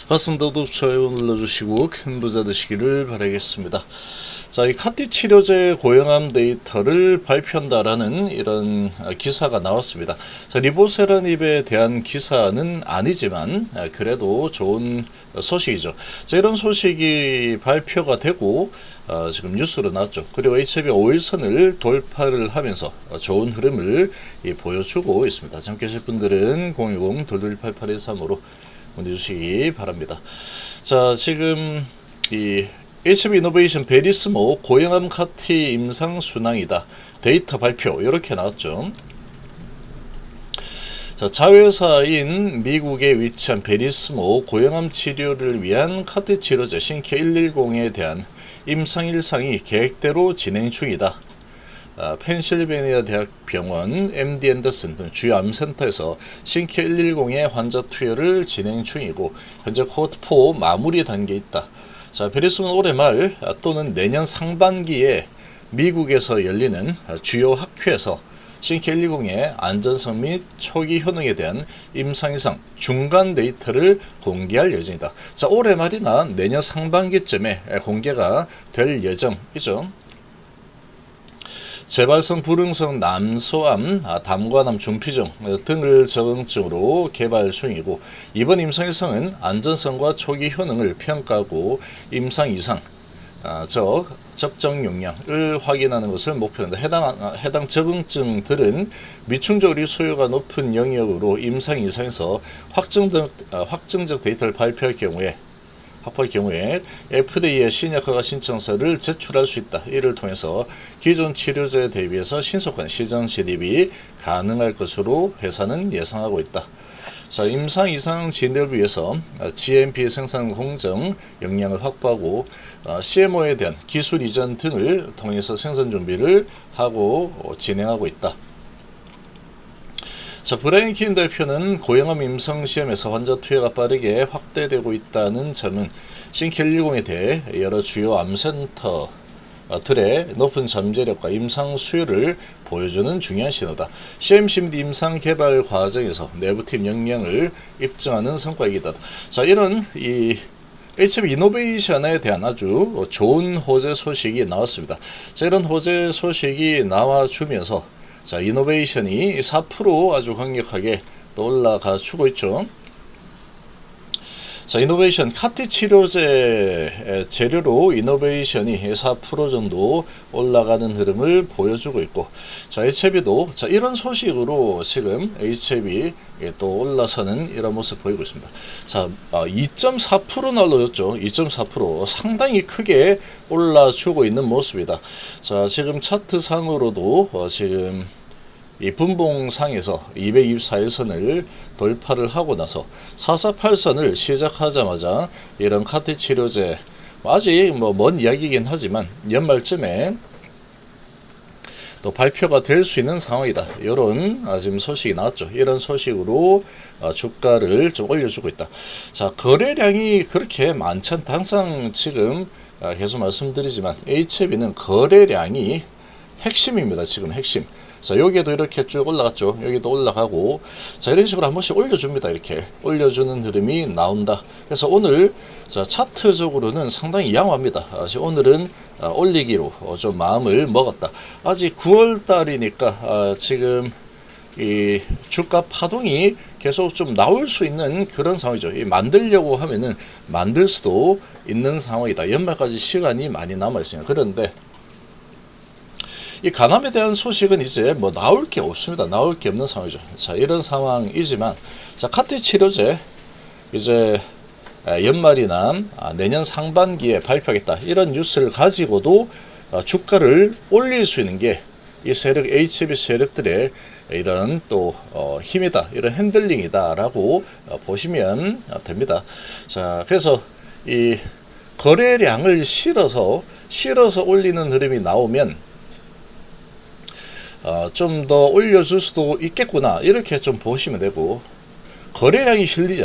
반갑습니다. 구독, 좋아요 눌러주시고 큰 부자 되시기를 바라겠습니다. 자, 이 카티 치료제 고형암 데이터를 발표한다라는 이런 기사가 나왔습니다. 자, 리보세라닙에 대한 기사는 아니지만 그래도 좋은 소식이죠. 자, 이런 소식이 발표가 되고 지금 뉴스로 나왔죠. 그리고 HB 5일선을 돌파를 하면서 좋은 흐름을 보여주고 있습니다. 잠 계실 분들은 010-2288-13으로 문의 주시기 바랍니다. 자, 지금 이 HB 이노베이션 베리스모 고형암 카티 임상 순항이다. 데이터 발표 이렇게 나왔죠. 자, 자회사인 미국에 위치한 베리스모 고형암 치료를 위한 카티 치료제 신케 110에 대한 임상 1상이 계획대로 진행 중이다. 펜실베니아 대학병원 MD 앤더슨 등 주요 암센터에서 신케 110의 환자 투여를 진행 중이고 현재 코호트 4 마무리 단계에 있다. 자, 베리스는 올해 말 또는 내년 상반기에 미국에서 열리는 주요 학회에서 신케 110의 안전성 및 초기 효능에 대한 임상 이상 중간 데이터를 공개할 예정이다. 자, 올해 말이나 내년 상반기쯤에 공개가 될 예정이죠. 재발성 불응성 남소암, 담관암 중피증 등을 적응증으로 개발 중이고 이번 임상 1상은 안전성과 초기 효능을 평가하고 임상 이상 적정 용량을 확인하는 것을 목표로 한다. 해당 적응증들은 미충족의 수요가 높은 영역으로 임상 이상에서 확증적 데이터를 확보할 경우에 FDA에 신약 허가 신청서를 제출할 수 있다. 이를 통해서 기존 치료제에 대비해서 신속한 시장 진입이 가능할 것으로 회사는 예상하고 있다. 자, 임상 이상 진행을 위해서 GMP 생산 공정 역량을 확보하고 CMO에 대한 기술 이전 등을 통해서 생산 준비를 하고 진행하고 있다. 자, 브라이언 킨 대표는 고형암 임상 시험에서 환자 투여가 빠르게 확대되고 있다는 점은 신케 110에 대해 여러 주요 암센터들의 높은 잠재력과 임상 수요를 보여주는 중요한 신호다. CMCD 임상 개발 과정에서 내부팀 역량을 입증하는 성과이기다. 자, 이런 이 HB 이노베이션에 대한 아주 좋은 호재 소식이 나왔습니다. 자, 이런 호재 소식이 나와주면서 자, 이노베이션이 4% 아주 강력하게 또 올라가 주고 있죠. 자, 이노베이션 카티 치료제 재료로 이노베이션이 4% 정도 올라가는 흐름을 보여주고 있고, 자, HB도 자, 이런 소식으로 지금 HB 또 올라서는 이런 모습 보이고 있습니다. 자, 2.4% 날라졌죠. 2.4% 상당히 크게 올라주고 있는 모습이다. 자, 지금 차트상으로도 지금 이 분봉상에서 224일선을 돌파를 하고 나서 448선을 시작하자마자 이런 카티 치료제 아직 먼 이야기이긴 하지만 연말쯤에 또 발표가 될 수 있는 상황이다. 이런 지금 소식이 나왔죠. 이런 소식으로 주가를 좀 올려주고 있다. 자, 거래량이 그렇게 많지 않다. 항상 지금 계속 말씀드리지만 HB는 거래량이 핵심입니다. 지금 핵심. 자, 여기에도 이렇게 쭉 올라갔죠. 여기도 올라가고, 자, 이런 식으로 한 번씩 올려줍니다. 이렇게 올려주는 흐름이 나온다. 그래서 오늘 자, 차트적으로는 상당히 양호합니다. 오늘은 올리기로 좀 마음을 먹었다. 아직 9월 달이니까 지금 이 주가 파동이 계속 좀 나올 수 있는 그런 상황이죠. 만들려고 하면은 만들 수도 있는 상황이다. 연말까지 시간이 많이 남아 있습니다. 그런데 이 간암에 대한 소식은 이제 나올 게 없습니다. 나올 게 없는 상황이죠. 자, 이런 상황이지만, 자, 카티 치료제 이제 연말이나 내년 상반기에 발표하겠다. 이런 뉴스를 가지고도 주가를 올릴 수 있는 게 이 세력, HB 세력들의 이런 또 힘이다. 이런 핸들링이다라고 보시면 됩니다. 자, 그래서 이 거래량을 실어서 올리는 흐름이 나오면 좀 더 올려줄 수도 있겠구나. 이렇게 좀 보시면 되고, 거래량이 실리지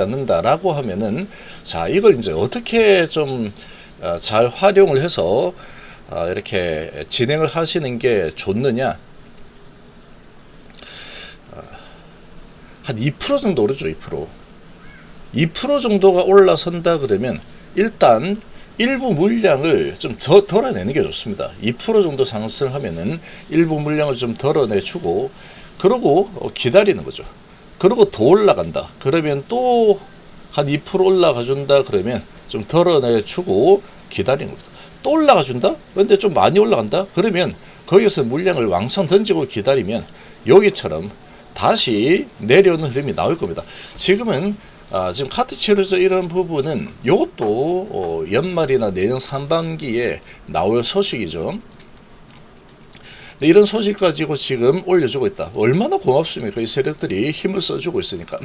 않는다라고 하면은, 자, 이걸 이제 어떻게 좀 잘 활용을 해서 이렇게 진행을 하시는 게 좋느냐. 한 2% 정도 오르죠. 2%. 2% 정도가 올라선다 그러면 일단 일부 물량을 좀 더 덜어내는 게 좋습니다. 2% 정도 상승하면은 일부 물량을 좀 덜어내주고 그러고 기다리는 거죠. 그러고 더 올라간다. 그러면 또 한 2% 올라가 준다 그러면 좀 덜어내주고 기다리는 겁니다. 또 올라가 준다? 근데 좀 많이 올라간다? 그러면 거기서 물량을 왕창 던지고 기다리면 여기처럼 다시 내려오는 흐름이 나올 겁니다. 지금은 지금 카트 치료제 이런 부분은 이것도 연말이나 내년 상반기에 나올 소식이죠. 이런 소식 가지고 지금 올려주고 있다. 얼마나 고맙습니까? 이 세력들이 힘을 써주고 있으니까.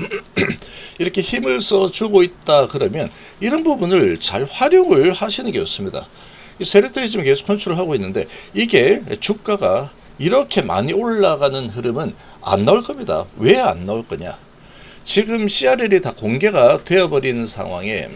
이렇게 힘을 써주고 있다 그러면 이런 부분을 잘 활용을 하시는 게 좋습니다. 이 세력들이 지금 계속 컨트롤하고 있는데 이게 주가가 이렇게 많이 올라가는 흐름은 안 나올 겁니다. 왜 안 나올 거냐? 지금 CRL이 다 공개가 되어버리는 상황에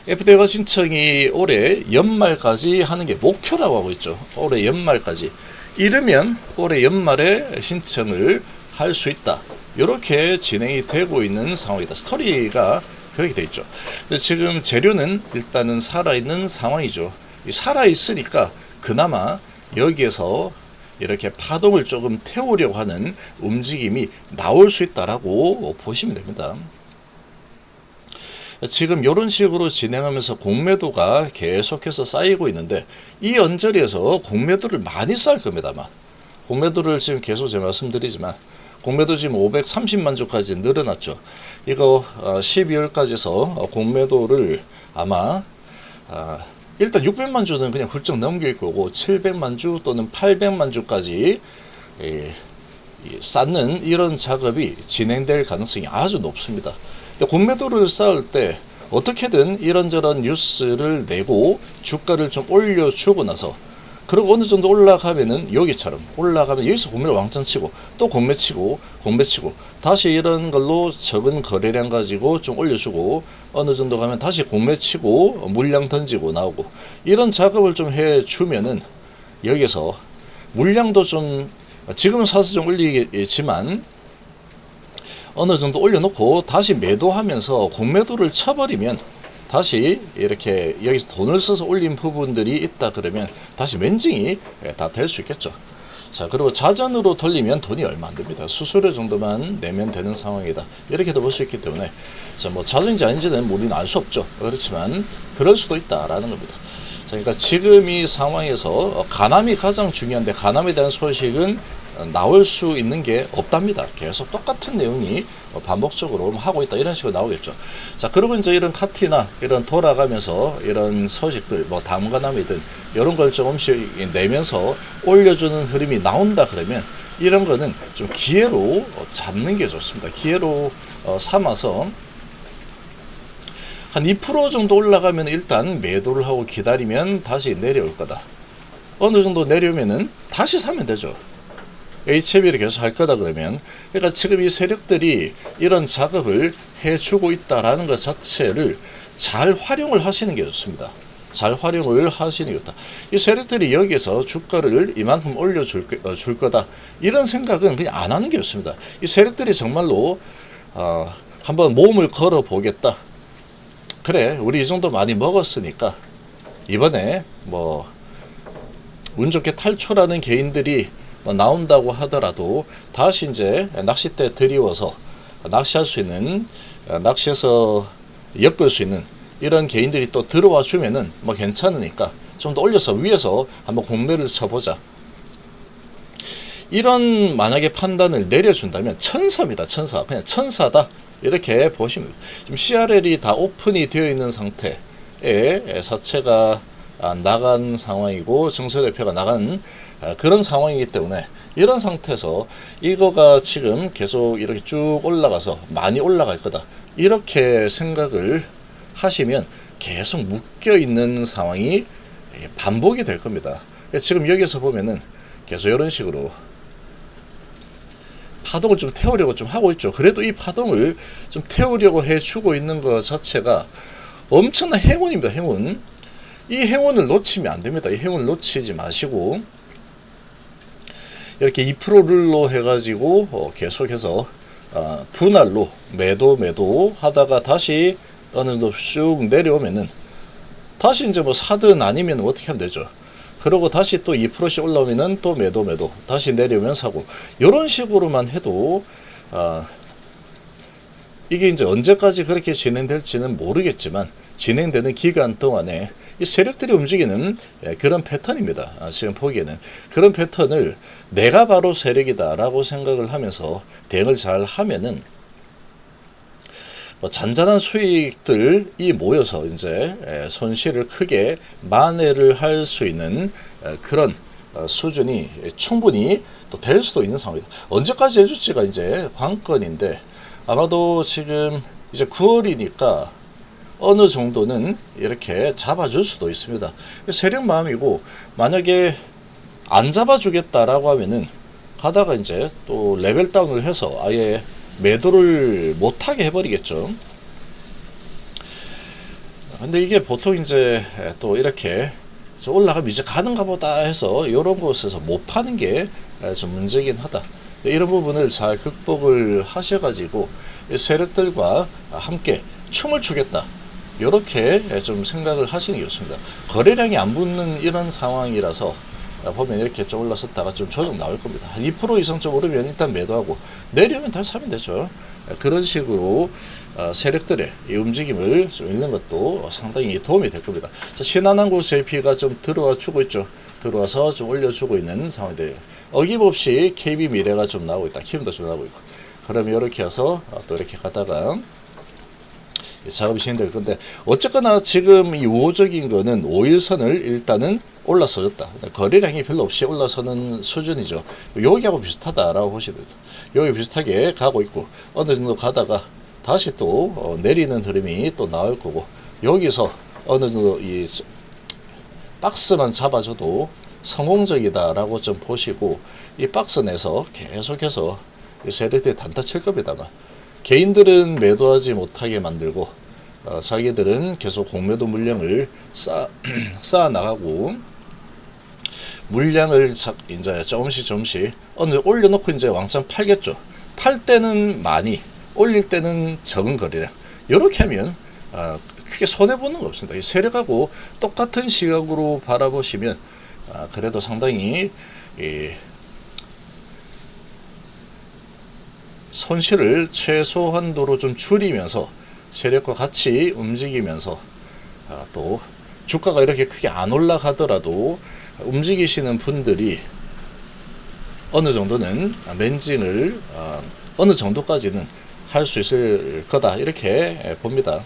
FDA가 신청이 올해 연말까지 하는 게 목표라고 하고 있죠. 올해 연말까지. 이르면 올해 연말에 신청을 할 수 있다. 이렇게 진행이 되고 있는 상황이다. 스토리가 그렇게 돼 있죠. 근데 지금 재료는 일단은 살아있는 상황이죠. 살아있으니까 그나마 여기에서 이렇게 파동을 조금 태우려고 하는 움직임이 나올 수 있다라고 보시면 됩니다. 지금 이런 식으로 진행하면서 공매도가 계속해서 쌓이고 있는데 이 언저리에서 공매도를 많이 쌓을 겁니다. 아마 공매도를 지금 계속 제가 말씀드리지만 공매도 지금 530만 주까지 늘어났죠. 이거 12월까지 해서 공매도를 아마 일단 600만 주는 그냥 훌쩍 넘길 거고 700만 주 또는 800만 주까지 쌓는 이런 작업이 진행될 가능성이 아주 높습니다. 공매도를 쌓을 때 어떻게든 이런저런 뉴스를 내고 주가를 좀 올려주고 나서 그리고 어느 정도 올라가면은 여기처럼 올라가면 여기서 공매를 왕창 치고 또 공매 치고 다시 이런 걸로 적은 거래량 가지고 좀 올려주고 어느 정도 가면 다시 공매 치고 물량 던지고 나오고 이런 작업을 좀 해주면은 여기서 물량도 좀 지금은 사서 좀 올리겠지만 어느 정도 올려놓고 다시 매도하면서 공매도를 쳐버리면 다시 이렇게 여기서 돈을 써서 올린 부분들이 있다 그러면 다시 멘징이 다 될 수 있겠죠. 자, 그리고 자전으로 돌리면 돈이 얼마 안 됩니다. 수수료 정도만 내면 되는 상황이다. 이렇게도 볼 수 있기 때문에 자, 뭐 자전인지 아닌지는 우리는 알 수 없죠. 그렇지만 그럴 수도 있다라는 겁니다. 자, 그러니까 지금 이 상황에서 가남이 가장 중요한데 가남에 대한 소식은 나올 수 있는 게 없답니다. 계속 똑같은 내용이 반복적으로 하고 있다 이런 식으로 나오겠죠. 자, 그리고 이제 이런 카티나 이런 돌아가면서 이런 소식들 뭐 다음가남이든 이런 걸 조금씩 내면서 올려주는 흐름이 나온다 그러면 이런 거는 좀 기회로 잡는 게 좋습니다. 기회로 삼아서 한 2% 정도 올라가면 일단 매도를 하고 기다리면 다시 내려올 거다. 어느 정도 내려오면은 다시 사면 되죠. HLB를 계속 할 거다 그러면 그러니까 지금 이 세력들이 이런 작업을 해주고 있다라는 것 자체를 잘 활용을 하시는 게 좋습니다. 잘 활용을 하시는 게 좋다. 이 세력들이 여기서 주가를 이만큼 올려줄 줄 거다 이런 생각은 그냥 안 하는 게 좋습니다. 이 세력들이 정말로 한번 몸을 걸어 보겠다. 그래 우리 이 정도 많이 먹었으니까 이번에 뭐 운 좋게 탈출하는 개인들이 나온다고 하더라도 다시 이제 낚싯대 들이워서 낚시할 수 있는 낚시해서 엮을 수 있는 이런 개인들이 또 들어와 주면은 뭐 괜찮으니까 좀 더 올려서 위에서 한번 공매를 쳐보자. 이런 만약에 판단을 내려준다면 천사입니다. 천사. 그냥 천사다. 이렇게 보시면 지금 CRL이 다 오픈이 되어 있는 상태에 사채가 나간 상황이고 증서대표가 나간 그런 상황이기 때문에 이런 상태에서 이거가 지금 계속 이렇게 쭉 올라가서 많이 올라갈 거다 이렇게 생각을 하시면 계속 묶여 있는 상황이 반복이 될 겁니다. 지금 여기서 보면은 계속 이런 식으로 파동을 좀 태우려고 좀 하고 있죠. 그래도 이 파동을 좀 태우려고 해주고 있는 것 자체가 엄청난 행운입니다. 행운. 이 행운을 놓치면 안 됩니다. 이 행운을 놓치지 마시고 이렇게 2%룰로 해가지고 계속해서 분할로 매도 하다가 다시 어느 정도 쭉 내려오면은 다시 이제 뭐 사든 아니면 어떻게 하면 되죠. 그러고 다시 또 2%씩 올라오면은 또 매도 다시 내려오면 사고, 이런 식으로만 해도 이게 이제 언제까지 그렇게 진행될지는 모르겠지만 진행되는 기간 동안에 이 세력들이 움직이는 그런 패턴입니다. 지금 보기에는 그런 패턴을 내가 바로 세력이다라고 생각을 하면서 대응을 잘 하면은 뭐 잔잔한 수익들이 모여서 이제 손실을 크게 만회를 할 수 있는 그런 수준이 충분히 또 될 수도 있는 상황이다. 언제까지 해줄지가 이제 관건인데, 아마도 지금 이제 9월이니까 어느 정도는 이렇게 잡아줄 수도 있습니다. 세력 마음이고, 만약에 안 잡아주겠다라고 하면은 가다가 이제 또 레벨 다운을 해서 아예 매도를 못하게 해버리겠죠. 근데 이게 보통 이제 또 이렇게 올라가면 이제 가는가 보다 해서 이런 곳에서 못 파는 게 좀 문제긴 하다. 이런 부분을 잘 극복을 하셔가지고 세력들과 함께 춤을 추겠다, 이렇게 좀 생각을 하시는 게 좋습니다. 거래량이 안 붙는 이런 상황이라서 보면 이렇게 좀 올라섰다가 좀 조정 나올 겁니다. 한 2% 이상 좀 오르면 일단 매도하고 내려오면 다시 사면 되죠. 그런 식으로 세력들의 이 움직임을 좀 읽는 것도 상당히 도움이 될 겁니다. 자, 신한항공 JP가 좀 들어와 주고 있죠. 들어와서 좀 올려주고 있는 상황이 돼요. 어김없이 KB미래가 좀 나오고 있다. 키움도 좀 나오고 있고. 그러면 이렇게 해서 또 이렇게 가다가 작업이 진행될 건데, 어쨌거나 지금 이 우호적인 거는 5일선을 일단은 올라서졌다. 거래량이 별로 없이 올라서는 수준이죠. 여기하고 비슷하다라고 보시면 됩니다. 여기 비슷하게 가고 있고, 어느 정도 가다가 다시 또 내리는 흐름이 또 나올 거고, 여기서 어느 정도 이 박스만 잡아줘도 성공적이다라고 좀 보시고, 이 박스 내서 계속해서 세력들이 단타 칠 겁니다만, 개인들은 매도하지 못하게 만들고 자기들은 계속 공매도 물량을 쌓아 나가고, 물량을 이제 조금씩 올려놓고 이제 왕창 팔겠죠. 팔 때는 많이, 올릴 때는 적은 거래량. 이렇게 하면 크게 손해 보는 거 없습니다. 이 세력하고 똑같은 시각으로 바라보시면 그래도 상당히 손실을 최소한도로 좀 줄이면서 세력과 같이 움직이면서 또 주가가 이렇게 크게 안 올라가더라도 움직이시는 분들이 어느 정도는 멘징을 어느 정도까지는 할 수 있을 거다, 이렇게 봅니다.